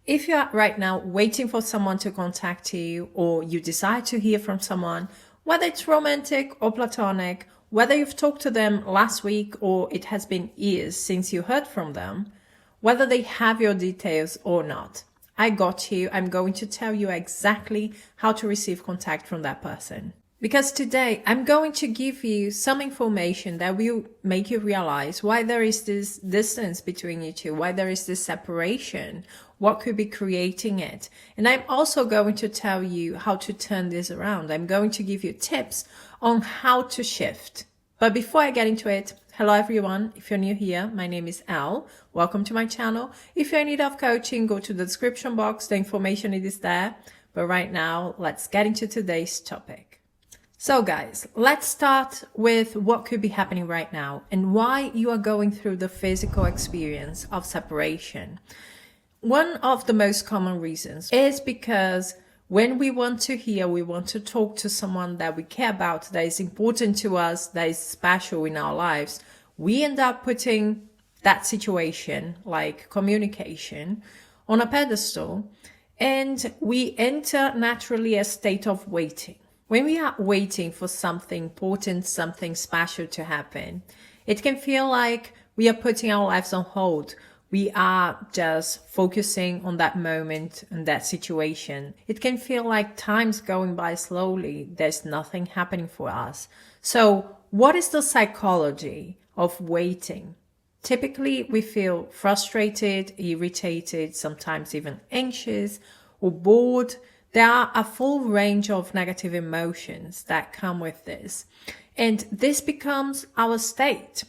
If you are right now waiting for someone to contact you, or you desire to hear from someone, whether it's romantic or platonic, whether you've talked to them last week or it has been years since you heard from them, whether they have your details or not, I got you. I'm going to tell you exactly how to receive contact from that person. Because today I'm going to give you some information that will make you realize why there is this distance between you two, why there is this separation, what could be creating it. And I'm also going to tell you how to turn this around. I'm going to give you tips on how to shift. But before I get into it, hello everyone. If you're new here, my name is Elle. Welcome to my channel. If you're in need of coaching, go to the description box. The information is there. But right now, let's get into today's topic. So guys, let's start with what could be happening right now and why you are going through the physical experience of separation. One of the most common reasons is because when we want to hear, we want to talk to someone that we care about, that is important to us, that is special in our lives, we end up putting that situation, like communication, on a pedestal, and we enter naturally a state of waiting. When we are waiting for something important, something special to happen, it can feel like we are putting our lives on hold. We are just focusing on that moment and that situation. It can feel like time's going by slowly. There's nothing happening for us. So what is the psychology of waiting? Typically, we feel frustrated, irritated, sometimes even anxious or bored. There are a full range of negative emotions that come with this. And this becomes our state.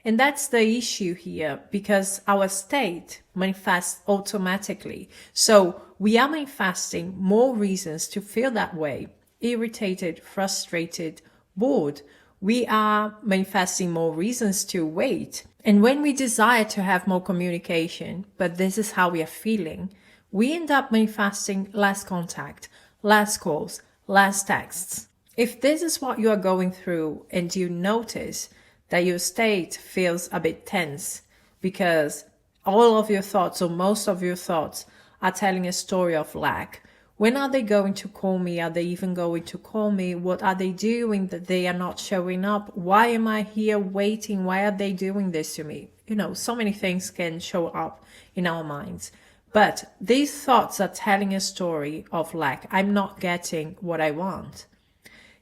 And that's the issue here, because our state manifests automatically. So we are manifesting more reasons to feel that way. Irritated, frustrated, bored. We are manifesting more reasons to wait. And when we desire to have more communication, but this is how we are feeling, we end up manifesting less contact, less calls, less texts. If this is what you are going through and you notice that your state feels a bit tense because all of your thoughts or most of your thoughts are telling a story of lack. When are they going to call me? Are they even going to call me? What are they doing that they are not showing up? Why am I here waiting? Why are they doing this to me? So many things can show up in our minds. But these thoughts are telling a story of lack. I'm not getting what I want.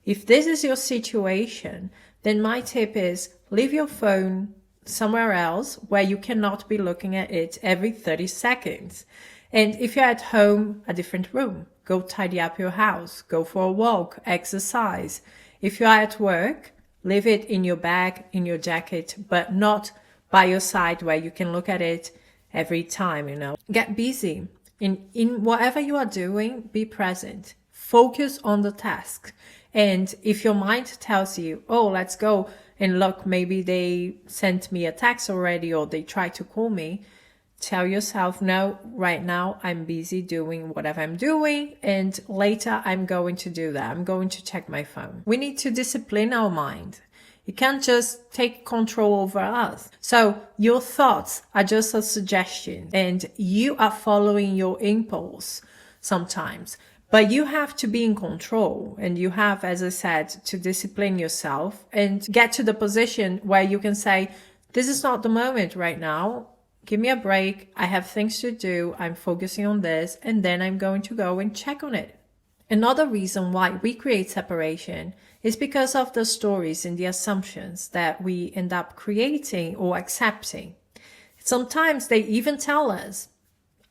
If this is your situation, then my tip is leave your phone somewhere else where you cannot be looking at it every 30 seconds. And if you're at home, a different room. Go tidy up your house. Go for a walk. Exercise. If you are at work, leave it in your bag, in your jacket, but not by your side where you can look at it every time, Get busy. In whatever you are doing, be present. Focus on the task. And if your mind tells you, oh, let's go and look, maybe they sent me a text already or they tried to call me, tell yourself, no, right now I'm busy doing whatever I'm doing and later I'm going to do that. I'm going to check my phone. We need to discipline our mind. You can't just take control over us. So your thoughts are just a suggestion and you are following your impulse sometimes. But you have to be in control and you have, as I said, to discipline yourself and get to the position where you can say, this is not the moment right now. Give me a break. I have things to do. I'm focusing on this and then I'm going to go and check on it. Another reason why we create separation is because of the stories and the assumptions that we end up creating or accepting. Sometimes they even tell us,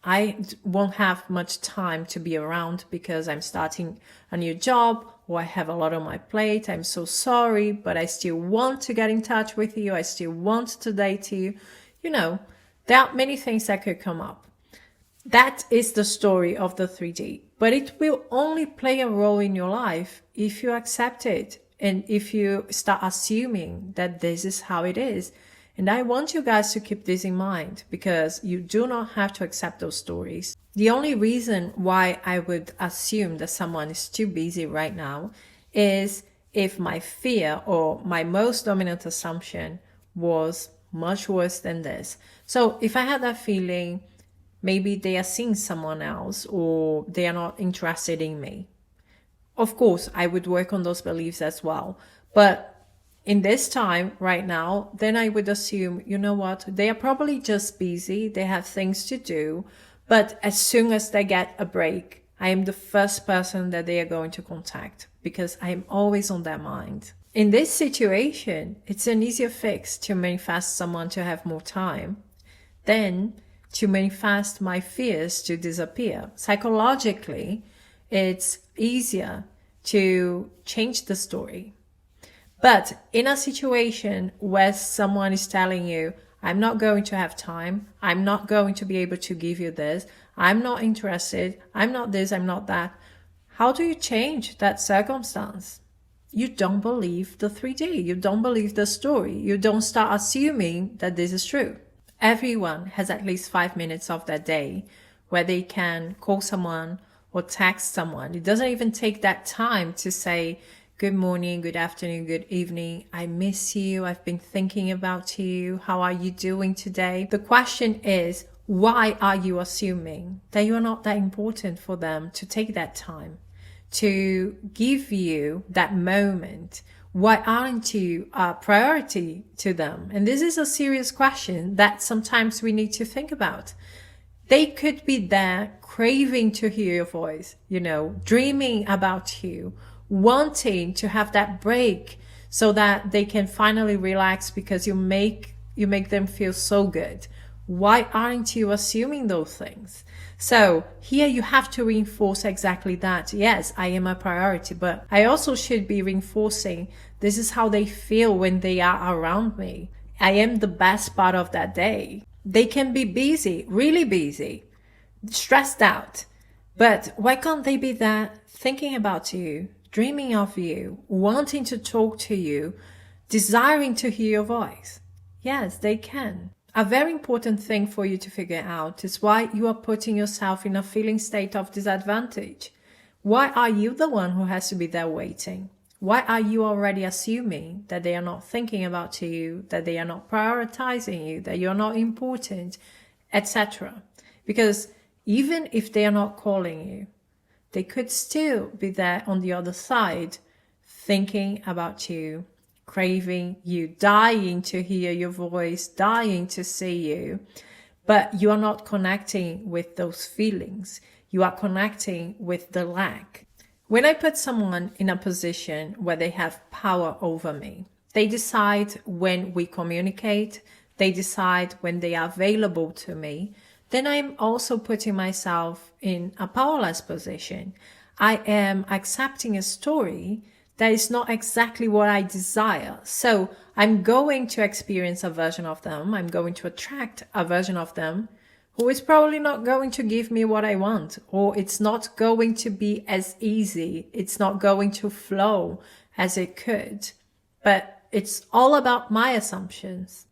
I won't have much time to be around because I'm starting a new job or I have a lot on my plate. I'm so sorry, but I still want to get in touch with you. I still want to date you. There are many things that could come up. That is the story of the 3D, but it will only play a role in your life if you accept it and if you start assuming that this is how it is. And I want you guys to keep this in mind because you do not have to accept those stories. The only reason why I would assume that someone is too busy right now is if my fear or my most dominant assumption was much worse than this. So if I had that feeling, Maybe they are seeing someone else, or they are not interested in me. Of course, I would work on those beliefs as well. But in this time right now, then I would assume, you know what, they are probably just busy. They have things to do. But as soon as they get a break, I am the first person that they are going to contact, because I am always on their mind. In this situation, it's an easier fix to manifest someone to have more time than to manifest my fears to disappear. Psychologically, it's easier to change the story. But in a situation where someone is telling you, I'm not going to have time, I'm not going to be able to give you this, I'm not interested, I'm not this, I'm not that, how do you change that circumstance? You don't believe the 3D, you don't believe the story, you don't start assuming that this is true. Everyone has at least 5 minutes of their day where they can call someone or text someone. It doesn't even take that time to say, good morning, good afternoon, good evening, I miss you, I've been thinking about you, how are you doing today? The question is, why are you assuming that you're not that important for them to take that time to give you that moment? Why aren't you a priority to them? And this is a serious question that sometimes we need to think about. They could be there craving to hear your voice, dreaming about you, wanting to have that break so that they can finally relax because you make them feel so good. Why aren't you assuming those things? So here you have to reinforce exactly that. Yes, I am a priority, but I also should be reinforcing this is how they feel when they are around me. I am the best part of that day. They can be busy, really busy, stressed out, but why can't they be there thinking about you, dreaming of you, wanting to talk to you, desiring to hear your voice? Yes, they can. A very important thing for you to figure out is why you are putting yourself in a feeling state of disadvantage. Why are you the one who has to be there waiting? Why are you already assuming that they are not thinking about you, that they are not prioritizing you, that you're not important, etc.? Because even if they are not calling you, they could still be there on the other side, thinking about you, craving you, dying to hear your voice, dying to see you. But you are not connecting with those feelings. You are connecting with the lack. When I put someone in a position where they have power over me, they decide when we communicate, they decide when they are available to me, then I'm also putting myself in a powerless position. I am accepting a story that is not exactly what I desire. So I'm going to experience a version of them. I'm going to attract a version of them who is probably not going to give me what I want, or it's not going to be as easy. It's not going to flow as it could. But it's all about my assumptions.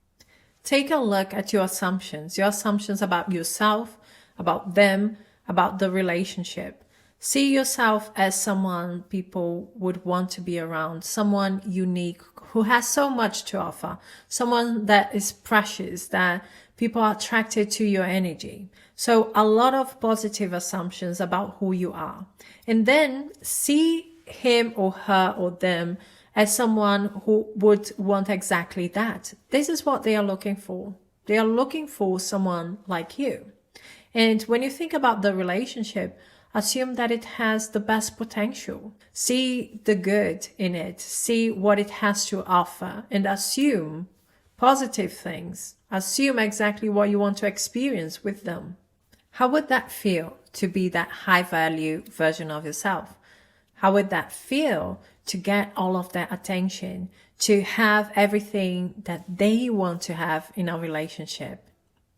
Take a look at your assumptions about yourself, about them, about the relationship. See yourself as someone people would want to be around, someone unique who has so much to offer, someone that is precious, that people are attracted to your energy. So a lot of positive assumptions about who you are. And then see him or her or them as someone who would want exactly that. This is what they are looking for. They are looking for someone like you. And when you think about the relationship, assume that it has the best potential. See the good in it. See what it has to offer and assume positive things. Assume exactly what you want to experience with them. How would that feel to be that high value version of yourself? How would that feel to get all of their attention, to have everything that they want to have in a relationship,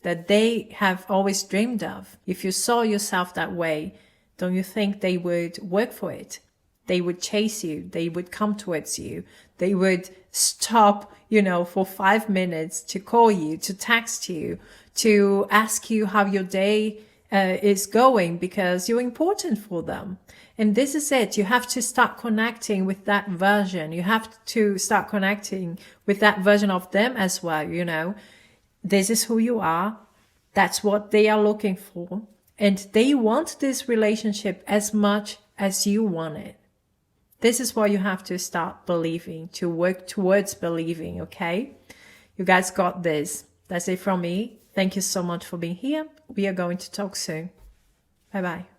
that they have always dreamed of? If you saw yourself that way, don't you think they would work for it? They would chase you. They would come towards you. They would stop, for 5 minutes to call you, to text you, to ask you how your day is going, because you're important for them. And this is it. You have to start connecting with that version. You have to start connecting with that version of them as well. This is who you are. That's what they are looking for. And they want this relationship as much as you want it. This is what you have to start believing, to work towards believing, okay? You guys got this. That's it from me. Thank you so much for being here. We are going to talk soon. Bye-bye.